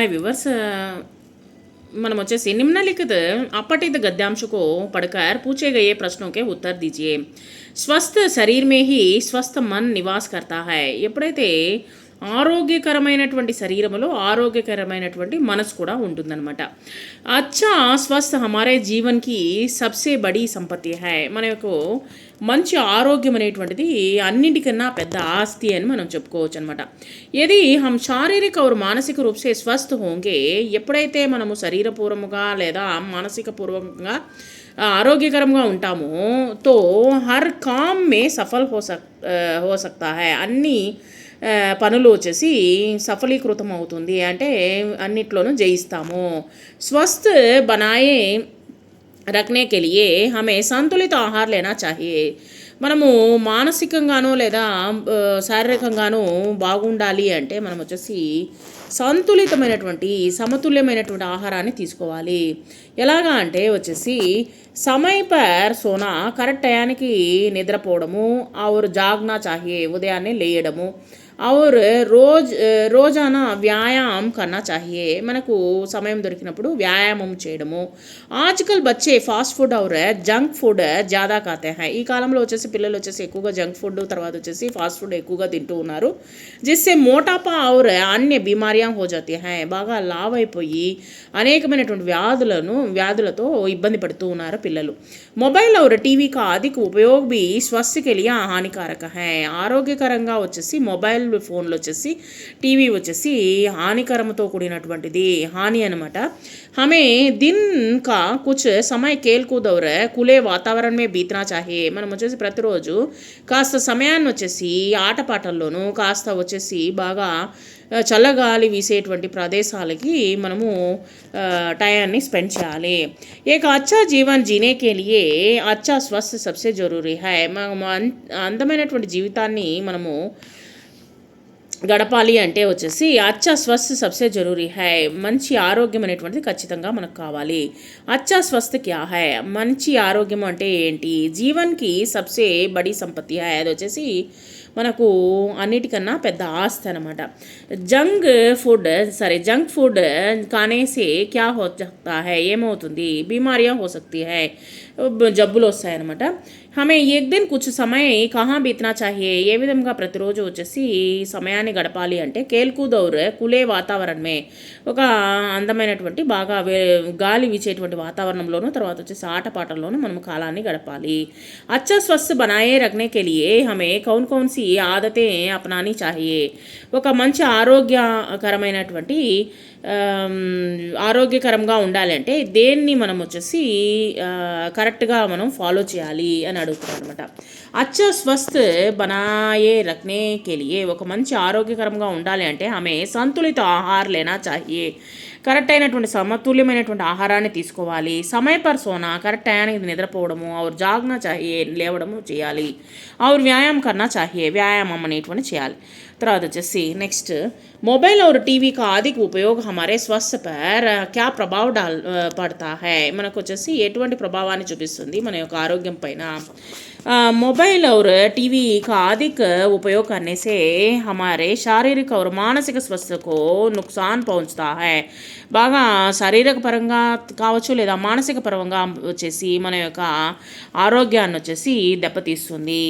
हाय viewers, మనం వచ్చేసి निम्नलिखित अपठित गद्यांश को पढ़कर पूछे गए प्रश्नों के उत्तर दीजिए। స్వస్థ శరీర్ మే he Swasthya Mann Nivas కర్తా high. ఎప్పుడైతే ఆరోగ్యకరమైనటువంటి శరీరములో ఆరోగ్యకరమైనటువంటి మనసు కూడా ఉంటుందన్నమాట। అచ్చా స్వస్థ హమారే జీవన్కి సబ్సే బడీ సంపత్తి హై। మనకు మంచి ఆరోగ్యం అనేటువంటిది అన్నింటికన్నా పెద్ద ఆస్తి అని మనం చెప్పుకోవచ్చు అనమాట। ఏది హమ్ శారీరక और మానసిక రూప్ సే స్వస్థ హోంగే, ఎప్పుడైతే మనము శరీరపూర్వకంగా లేదా మానసిక పూర్వకంగా ఆరోగ్యకరంగా ఉంటామో తో హర్ కామ్ మే సఫల్ హో సక్తా హై। అన్ని పనులు వచ్చేసి సఫలీకృతం అవుతుంది, అంటే అన్నిట్లోనూ జయిస్తాము। స్వస్థ బనాయే రఖనే కే లియే హమే సంతులిత ఆహార లేనా చాహియే। మనము మానసికంగానో లేదా శారీరకంగానో బాగుండాలి అంటే మనం వచ్చేసి సంతులితమైనటువంటి సమతుల్యమైనటువంటి ఆహారాన్ని తీసుకోవాలి। ఎలాగా అంటే వచ్చేసి సమయ పర్ సోనా, కరెక్ట్ టయానికి నిద్రపోవడము, और జాగ్నా చాహియే, ఉదయాన్నే లేయడము, और రోజానా వ్యాయామం కన్నా చాహియే, మనకు సమయం దొరికినప్పుడు వ్యాయామం చేయడము। ఆజ్కల్ బచ్చే ఫాస్ట్ ఫుడ్ और జంక్ ఫుడ్ ज़्यादा खाते हैं। ఈ కాలంలో వచ్చేసి పిల్లలు వచ్చేసి ఎక్కువగా జంక్ ఫుడ్ తర్వాత వచ్చేసి ఫాస్ట్ ఫుడ్ ఎక్కువగా తింటూ ఉన్నారు, జిస్సే మోటాపా और अन्य बीमारियां हो जाती हैं। బాగా లావ్ అయిపోయి అనేకమైనటువంటి వ్యాధులతో ఇబ్బంది పడుతూ ఉన్నారు పిల్లలు। మొబైల్ और టీవీ का अधिक उपयोग भी स्वास्थ्य के लिए हानिकारक है। ఆరోగ్యకరంగా వచ్చేసి మొబైల్ ఫోన్లు వచ్చేసి టీవీ వచ్చేసి హానికరంతో కూడినటువంటిది, హాని అనమాట। హమే దిన్ కా కుచ్ సమయ ఖేల్ కూద్ और खुले వాతావరణం మే బీతనా చాహియే। మనం వచ్చేసి ప్రతిరోజు కాస్త సమయాన్ని వచ్చేసి ఆటపాటల్లోనూ కాస్త వచ్చేసి బాగా చల్లగాలి వీసేటువంటి ప్రదేశాలకి మనము టయాన్ని స్పెండ్ చేయాలి। ఏక అచ్చా జీవన్ జీనే కే లియే అచ్చా స్వస్థ సబ్సే జరూరీ హై। అందమైనటువంటి జీవితాన్ని మనము గడపాలి అంటే వచ్చేసి అచ్చా స్వస్థ సబ్సే జరూరీ హై। మంచి ఆరోగ్యం అనేటువంటిది ఖచ్చితంగా మనకు కావాలి। అచ్చా స్వస్థ క్యా హై, మంచి ఆరోగ్యం అంటే ఏంటి? జీవన్కి సబ్సే బడీ సంపత్తి హై, అది వచ్చేసి మనకు అన్నిటికన్నా పెద్ద ఆస్తి అనమాట। జంక్ ఫుడ్ కానేసే క్యా హో సక్తా హై, ఏమవుతుంది? బీమారియా హో సక్తి హై, జబ్బులు వస్తాయన్నమాట। హమే ఏక్ దిన్ కుచ్ సమయ కహా బీతనా చాహియే, ఏ విధంగా ప్రతిరోజు వచ్చేసి సమయాన్ని గడపాలి అంటే కేల్కూద్ और కులే వాతావరణమే, ఒక అందమైనటువంటి బాగా గాలి వీచేటువంటి వాతావరణంలోనూ తర్వాత వచ్చేసి ఆటపాటల్లోనూ మనం కాలాన్ని గడపాలి। అచ్చా స్వస్థ బనాయే రఖనే కే లియే హమే కౌన్ కౌన్ సి ఆదతే అపనానీ చాహియే, ఒక మంచి ఆరోగ్యకరమైనటువంటి ఆరోగ్యకరంగా ఉండాలి అంటే దేన్ని మనం వచ్చేసి కరెక్ట్గా మనం ఫాలో చేయాలి అని అడుగుతున్నాం అనమాట। అచ్చా స్వస్థ బనాయే రఖనే కే లియే, ఒక మంచి ఆరోగ్యకరంగా ఉండాలి అంటే ఆమె సంతులిత ఆహార లేనా చాహియే, కరెక్ట్ అయినటువంటి సమతుల్యమైనటువంటి ఆహారాన్ని తీసుకోవాలి। సమయ పర్ సోనా, కరెక్ట్ టయానికి నిద్రపోవడము, और జాగ్నా చాహియే, లేవడము చేయాలి, और వ్యాయామం కన్నా చాహియే, వ్యాయామం అనేటువంటి చేయాలి। తర్వాత వచ్చేసి నెక్స్ట్ మొబైల్ और టీవీ का अधिक उपयोग हमारे स्वास्थ्य पर क्या प्रभाव पड़ता है, మనకు వచ్చేసి ఎటువంటి ప్రభావాన్ని చూపిస్తుంది మన యొక్క ఆరోగ్యం పైన? मोबाइल और टीवी का अधिक उपयोग करने से हमारे शारीरिक और मानसिक स्वास्थ्य को नुकसान पहुंचता है। బాగా శారీరక పరంగా కావచ్చు లేదా మానసిక పరంగా వచ్చేసి మన యొక్క ఆరోగ్యాన్ని వచ్చేసి దెబ్బతీస్తుంది।